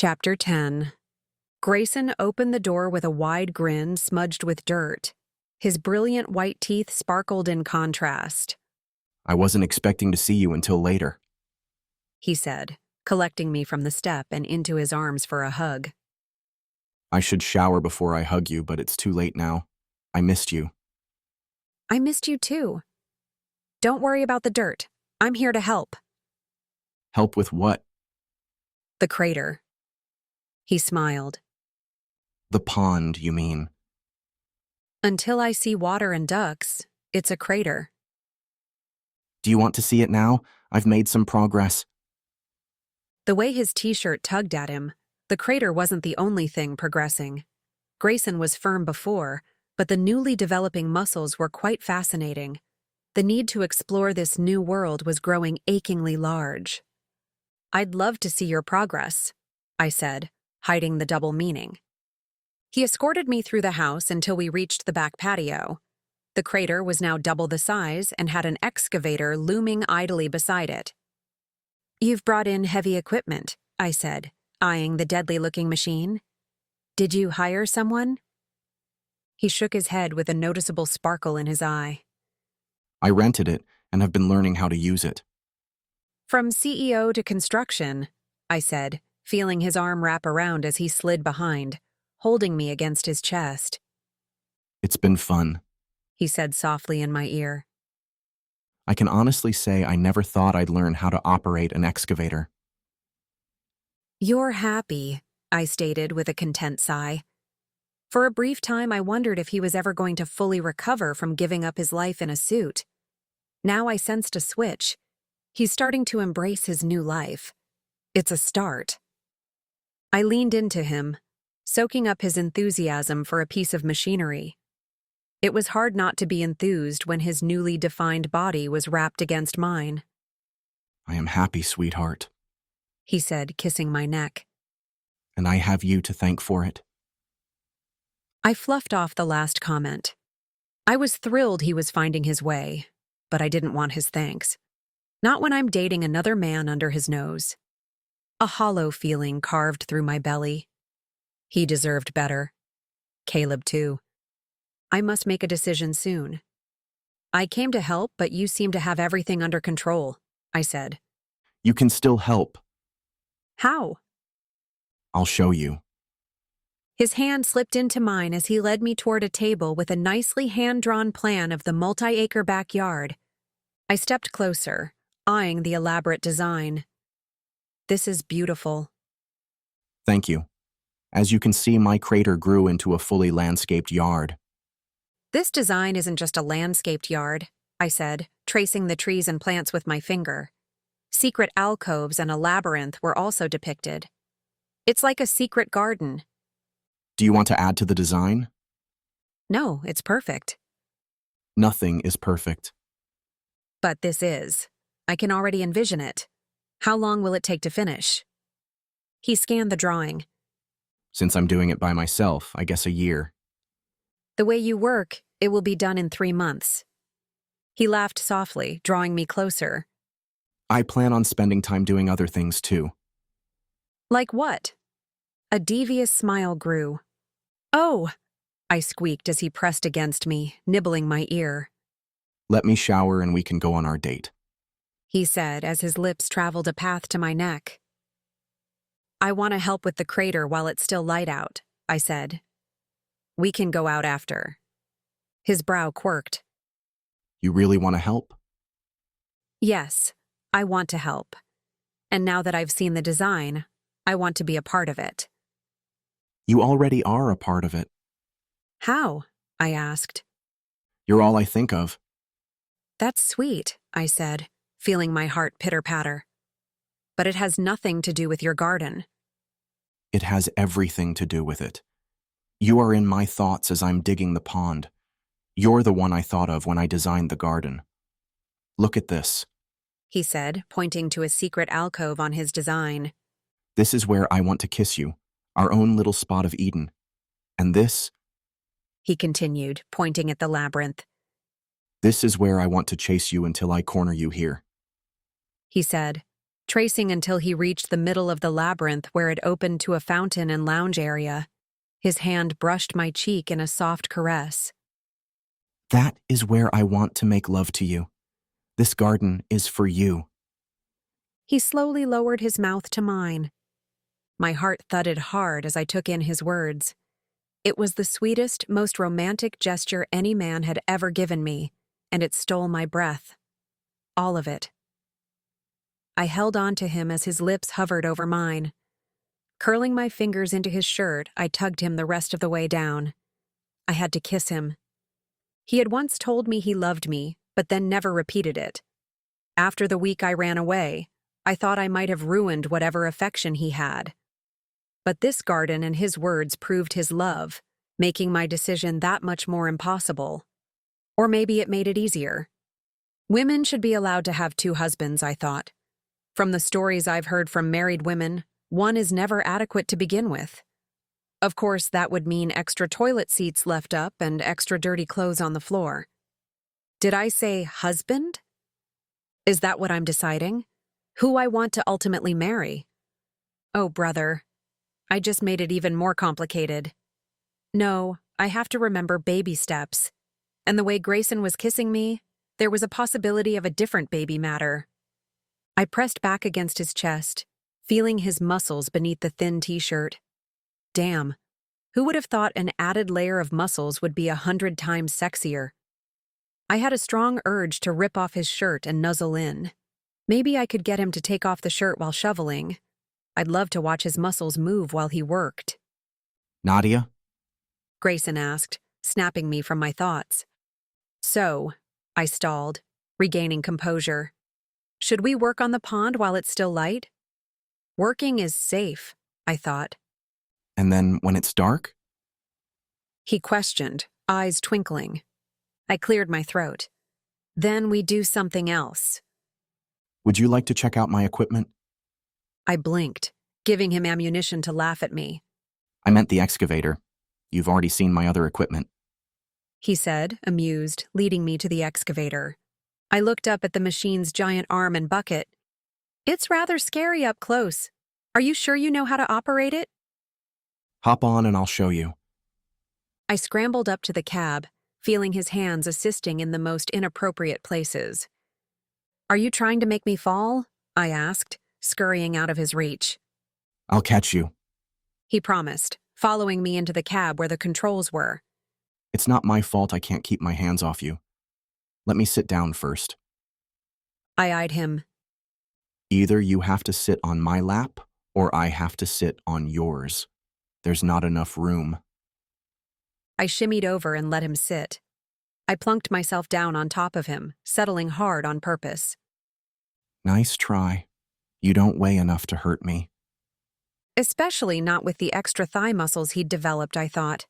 Chapter 10. Grayson opened the door with a wide grin smudged with dirt. His brilliant white teeth sparkled in contrast. "I wasn't expecting to see you until later," he said, collecting me from the step and into his arms for a hug. "I should shower before I hug you, but it's too late now. I missed you." I missed you too. Don't worry about the dirt. I'm here to help. "Help with what?" The crater. He smiled. "The pond, you mean?" Until I see water and ducks, it's a crater. "Do you want to see it now? I've made some progress." The way his t-shirt tugged at him, the crater wasn't the only thing progressing. Grayson was firm before, but the newly developing muscles were quite fascinating. The need to explore this new world was growing achingly large. "I'd love to see your progress," I said, hiding the double meaning. He escorted me through the house until we reached the back patio. The crater was now double the size and had an excavator looming idly beside it. "You've brought in heavy equipment," I said, eyeing the deadly-looking machine. "Did you hire someone?" He shook his head with a noticeable sparkle in his eye. "I rented it and have been learning how to use it." "From CEO to construction," I said, feeling his arm wrap around as he slid behind, holding me against his chest. "It's been fun," he said softly in my ear. "I can honestly say I never thought I'd learn how to operate an excavator." "You're happy," I stated with a content sigh. For a brief time, I wondered if he was ever going to fully recover from giving up his life in a suit. Now I sensed a switch. He's starting to embrace his new life. It's a start. I leaned into him, soaking up his enthusiasm for a piece of machinery. It was hard not to be enthused when his newly defined body was wrapped against mine. "I am happy, sweetheart," he said, kissing my neck. "and I have you to thank for it." I fluffed off the last comment. I was thrilled he was finding his way, but I didn't want his thanks. Not when I'm dating another man under his nose. A hollow feeling carved through my belly. He deserved better. Caleb too. I must make a decision soon. "I came to help, but you seem to have everything under control," I said. "You can still help. "How?" I'll show you." His hand slipped into mine as he led me toward a table with a nicely hand-drawn plan of the multi-acre backyard. I stepped closer, eyeing the elaborate design. "This is beautiful." "Thank you. As you can see, my crater grew into a fully landscaped yard." "This design isn't just a landscaped yard," I said, tracing the trees and plants with my finger. Secret alcoves and a labyrinth were also depicted. "It's like a secret garden." "Do you want to add to the design?" "No, it's perfect." "Nothing is perfect." "But this is. I can already envision it. How long will it take to finish?" He scanned the drawing. "Since I'm doing it by myself, I guess a year." "The way you work, it will be done in 3 months." He laughed softly, drawing me closer. "I plan on spending time doing other things too." "Like what?" A devious smile grew. "Oh!" I squeaked as he pressed against me, nibbling my ear. "Let me shower and we can go on our date," he said as his lips traveled a path to my neck. "I want to help with the crater while it's still light out," I said. "We can go out after." His brow quirked. "You really want to help?" "Yes, I want to help. And now that I've seen the design, I want to be a part of it." "You already are a part of it." "How?" I asked. "You're all I think of." "That's sweet," I said, feeling my heart pitter-patter. "But it has nothing to do with your garden." "It has everything to do with it. You are in my thoughts as I'm digging the pond. You're the one I thought of when I designed the garden. Look at this." he said, pointing to a secret alcove on his design. "This is where I want to kiss you, our own little spot of Eden. And this he continued, pointing at the labyrinth. is where I want to chase you until I corner you here." He said, tracing until he reached the middle of the labyrinth where it opened to a fountain and lounge area. His hand brushed my cheek in a soft caress. That is where I want to make love to you. This garden is for you. He slowly lowered his mouth to mine. My heart thudded hard as I took in his words. It was the sweetest, most romantic gesture any man had ever given me, and it stole my breath. All of it. I held on to him as his lips hovered over mine. Curling my fingers into his shirt, I tugged him the rest of the way down. I had to kiss him. He had once told me he loved me, but then never repeated it. After the week I ran away, I thought I might have ruined whatever affection he had. But this garden and his words proved his love, making my decision that much more impossible. Or maybe it made it easier. Women should be allowed to have two husbands, I thought. From the stories I've heard from married women, one is never adequate to begin with. Of course, that would mean extra toilet seats left up and extra dirty clothes on the floor. Did I say husband? Is that what I'm deciding? Who I want to ultimately marry? Oh, brother. I just made it even more complicated. No, I have to remember baby steps. And the way Grayson was kissing me, there was a possibility of a different baby matter. I pressed back against his chest, feeling his muscles beneath the thin t-shirt. Damn, who would have thought an added layer of muscles would be 100 times sexier? I had a strong urge to rip off his shirt and nuzzle in. Maybe I could get him to take off the shirt while shoveling. I'd love to watch his muscles move while he worked. Nadia? Grayson asked, snapping me from my thoughts. So, I stalled, regaining composure. Should we work on the pond while it's still light? Working is safe, I thought. And then when it's dark? He questioned, eyes twinkling. I cleared my throat. Then we do something else. Would you like to check out my equipment? I blinked, giving him ammunition to laugh at me. I meant the excavator. You've already seen my other equipment. He said, amused, leading me to the excavator. I looked up at the machine's giant arm and bucket. It's rather scary up close. Are you sure you know how to operate it? Hop on and I'll show you. I scrambled up to the cab, feeling his hands assisting in the most inappropriate places. Are you trying to make me fall? I asked, scurrying out of his reach. I'll catch you. He promised, following me into the cab where the controls were. It's not my fault I can't keep my hands off you. Let me sit down first. I eyed him. Either you have to sit on my lap, or I have to sit on yours. There's not enough room. I shimmied over and let him sit. I plunked myself down on top of him, settling hard on purpose. Nice try. You don't weigh enough to hurt me. Especially not with the extra thigh muscles he'd developed, I thought.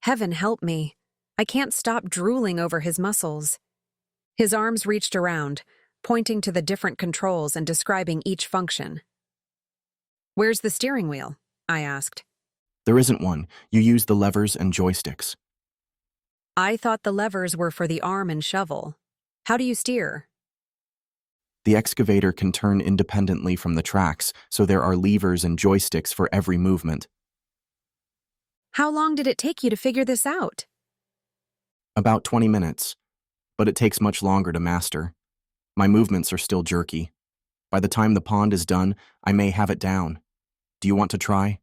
Heaven help me. I can't stop drooling over his muscles. His arms reached around, pointing to the different controls and describing each function. Where's the steering wheel? I asked. There isn't one. You use the levers and joysticks. I thought the levers were for the arm and shovel. How do you steer? The excavator can turn independently from the tracks, so there are levers and joysticks for every movement. How long did it take you to figure this out? About 20 minutes, but it takes much longer to master. My movements are still jerky. By the time the pond is done, I may have it down. Do you want to try?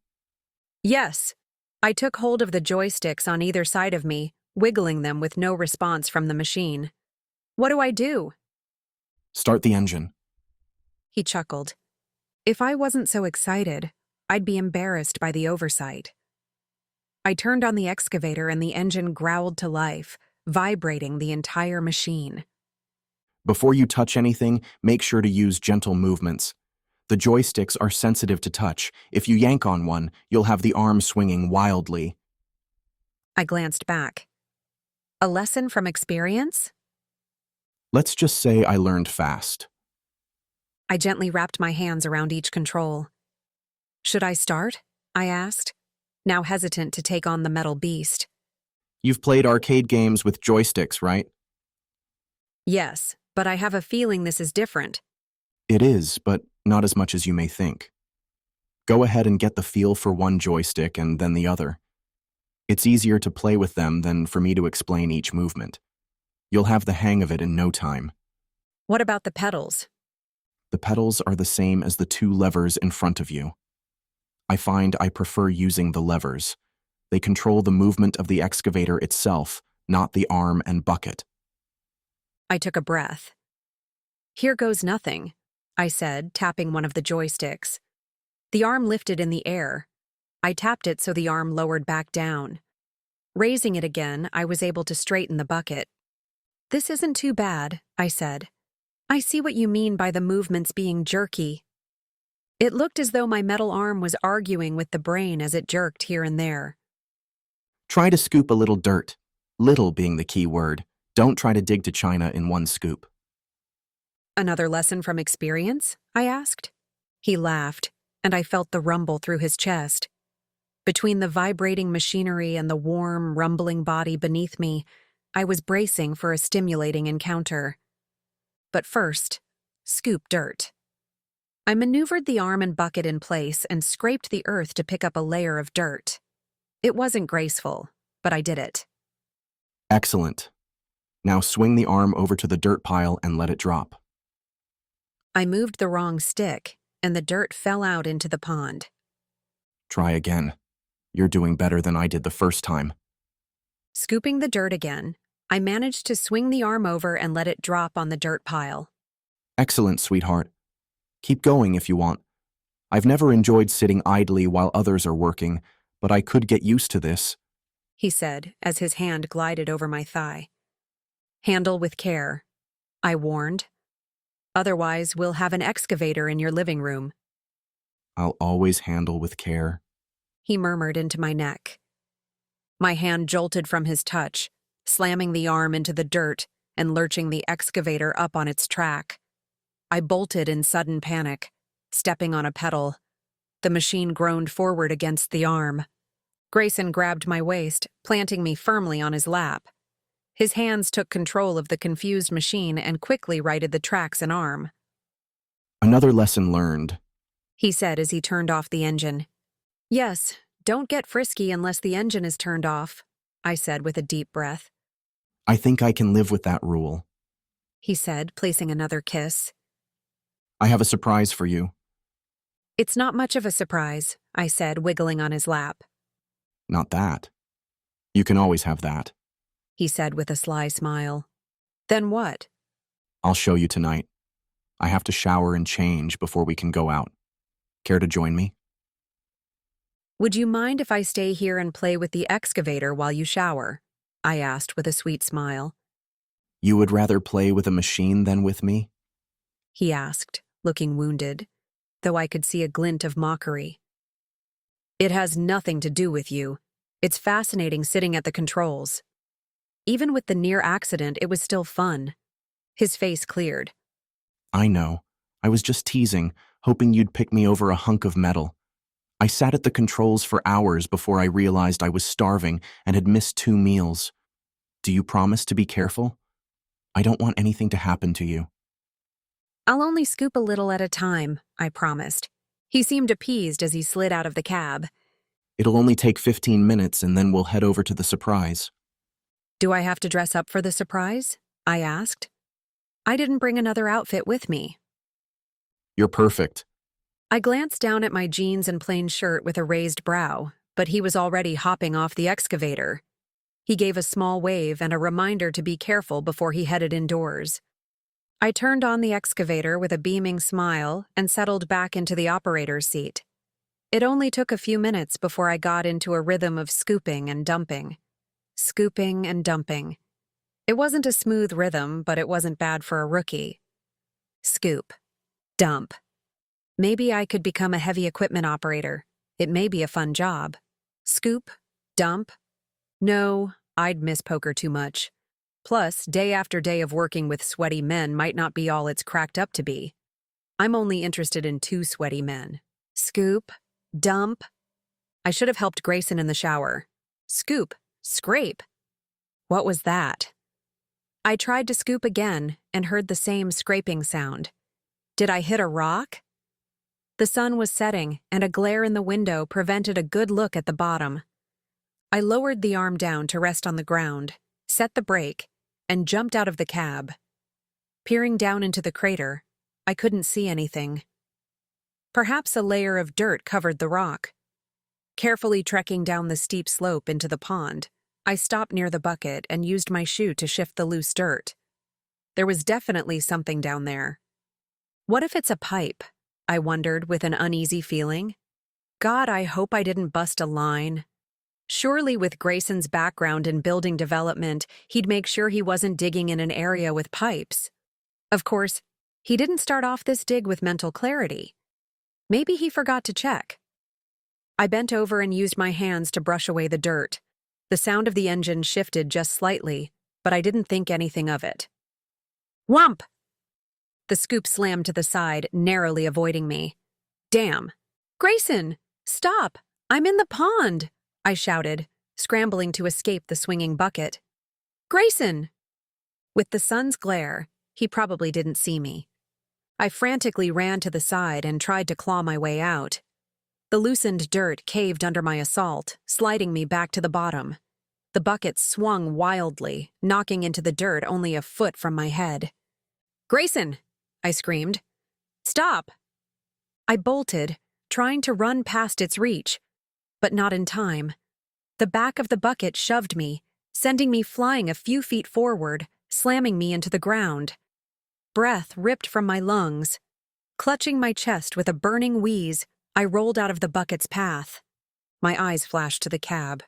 Yes. I took hold of the joysticks on either side of me, wiggling them with no response from the machine. What do I do? Start the engine. He chuckled. If I wasn't so excited, I'd be embarrassed by the oversight. I turned on the excavator and the engine growled to life, vibrating the entire machine. Before you touch anything, make sure to use gentle movements. The joysticks are sensitive to touch. If you yank on one, you'll have the arm swinging wildly. I glanced back. A lesson from experience? Let's just say I learned fast. I gently wrapped my hands around each control. Should I start? I asked, now hesitant to take on the metal beast. You've played arcade games with joysticks, right? Yes, but I have a feeling this is different. It is, but not as much as you may think. Go ahead and get the feel for one joystick and then the other. It's easier to play with them than for me to explain each movement. You'll have the hang of it in no time. What about the pedals? The pedals are the same as the two levers in front of you. I find I prefer using the levers. They control the movement of the excavator itself, not the arm and bucket. I took a breath. Here goes nothing, I said, tapping one of the joysticks. The arm lifted in the air. I tapped it so the arm lowered back down. Raising it again, I was able to straighten the bucket. This isn't too bad, I said. I see what you mean by the movements being jerky. It looked as though my metal arm was arguing with the brain as it jerked here and there. Try to scoop a little dirt. Little being the key word. Don't try to dig to China in one scoop. Another lesson from experience? I asked. He laughed, and I felt the rumble through his chest. Between the vibrating machinery and the warm, rumbling body beneath me, I was bracing for a stimulating encounter. But first, scoop dirt. I maneuvered the arm and bucket in place and scraped the earth to pick up a layer of dirt. It wasn't graceful, but I did it. Excellent. Now swing the arm over to the dirt pile and let it drop. I moved the wrong stick, and the dirt fell out into the pond. Try again. You're doing better than I did the first time. Scooping the dirt again, I managed to swing the arm over and let it drop on the dirt pile. Excellent, sweetheart. Keep going if you want. I've never enjoyed sitting idly while others are working, but I could get used to this, he said as his hand glided over my thigh. Handle with care, I warned. Otherwise, we'll have an excavator in your living room. I'll always handle with care, he murmured into my neck. My hand jolted from his touch, slamming the arm into the dirt and lurching the excavator up on its track. I bolted in sudden panic, stepping on a pedal. The machine groaned forward against the arm. Grayson grabbed my waist, planting me firmly on his lap. His hands took control of the confused machine and quickly righted the tracks and arm. Another lesson learned, he said as he turned off the engine. Yes, don't get frisky unless the engine is turned off, I said with a deep breath. I think I can live with that rule, he said, placing another kiss. I have a surprise for you. It's not much of a surprise, I said, wiggling on his lap. Not that. You can always have that, he said with a sly smile. Then what? I'll show you tonight. I have to shower and change before we can go out. Care to join me? Would you mind if I stay here and play with the excavator while you shower? I asked with a sweet smile. You would rather play with a machine than with me? He asked, looking wounded, though I could see a glint of mockery. It has nothing to do with you. It's fascinating sitting at the controls. Even with the near accident, it was still fun. His face cleared. I know. I was just teasing, hoping you'd pick me over a hunk of metal. I sat at the controls for hours before I realized I was starving and had missed 2 meals. Do you promise to be careful? I don't want anything to happen to you. I'll only scoop a little at a time, I promised. He seemed appeased as he slid out of the cab. It'll only take 15 minutes and then we'll head over to the surprise. Do I have to dress up for the surprise? I asked. I didn't bring another outfit with me. You're perfect. I glanced down at my jeans and plain shirt with a raised brow, but he was already hopping off the excavator. He gave a small wave and a reminder to be careful before he headed indoors. I turned on the excavator with a beaming smile and settled back into the operator's seat. It only took a few minutes before I got into a rhythm of scooping and dumping. Scooping and dumping. It wasn't a smooth rhythm, but it wasn't bad for a rookie. Scoop. Dump. Maybe I could become a heavy equipment operator. It may be a fun job. Scoop. Dump. No, I'd miss poker too much. Plus, day after day of working with sweaty men might not be all it's cracked up to be. I'm only interested in 2 sweaty men. Scoop. Dump. I should have helped Grayson in the shower. Scoop. Scrape. What was that? I tried to scoop again and heard the same scraping sound. Did I hit a rock? The sun was setting, and a glare in the window prevented a good look at the bottom. I lowered the arm down to rest on the ground, set the brake, and jumped out of the cab. Peering down into the crater, I couldn't see anything. Perhaps a layer of dirt covered the rock. Carefully trekking down the steep slope into the pond, I stopped near the bucket and used my shoe to shift the loose dirt. There was definitely something down there. What if it's a pipe? I wondered with an uneasy feeling. God, I hope I didn't bust a line. Surely with Grayson's background in building development, he'd make sure he wasn't digging in an area with pipes. Of course, he didn't start off this dig with mental clarity. Maybe he forgot to check. I bent over and used my hands to brush away the dirt. The sound of the engine shifted just slightly, but I didn't think anything of it. Whomp! The scoop slammed to the side, narrowly avoiding me. Damn! Grayson! Stop! I'm in the pond! I shouted, scrambling to escape the swinging bucket. Grayson! With the sun's glare, he probably didn't see me. I frantically ran to the side and tried to claw my way out. The loosened dirt caved under my assault, sliding me back to the bottom. The bucket swung wildly, knocking into the dirt only a foot from my head. Grayson! I screamed. Stop! I bolted, trying to run past its reach, but not in time. The back of the bucket shoved me, sending me flying a few feet forward, slamming me into the ground. Breath ripped from my lungs. Clutching my chest with a burning wheeze, I rolled out of the bucket's path. My eyes flashed to the cab.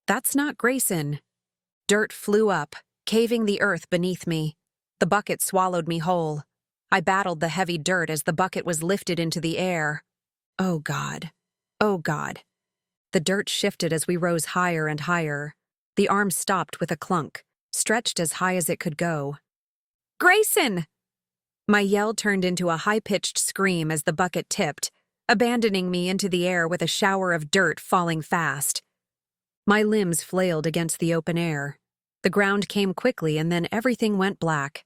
That's not Grayson. Dirt flew up, caving the earth beneath me. The bucket swallowed me whole. I battled the heavy dirt as the bucket was lifted into the air. Oh God. Oh God. The dirt shifted as we rose higher and higher. The arm stopped with a clunk, stretched as high as it could go. Grayson! My yell turned into a high-pitched scream as the bucket tipped, abandoning me into the air with a shower of dirt falling fast. My limbs flailed against the open air. The ground came quickly and then everything went black.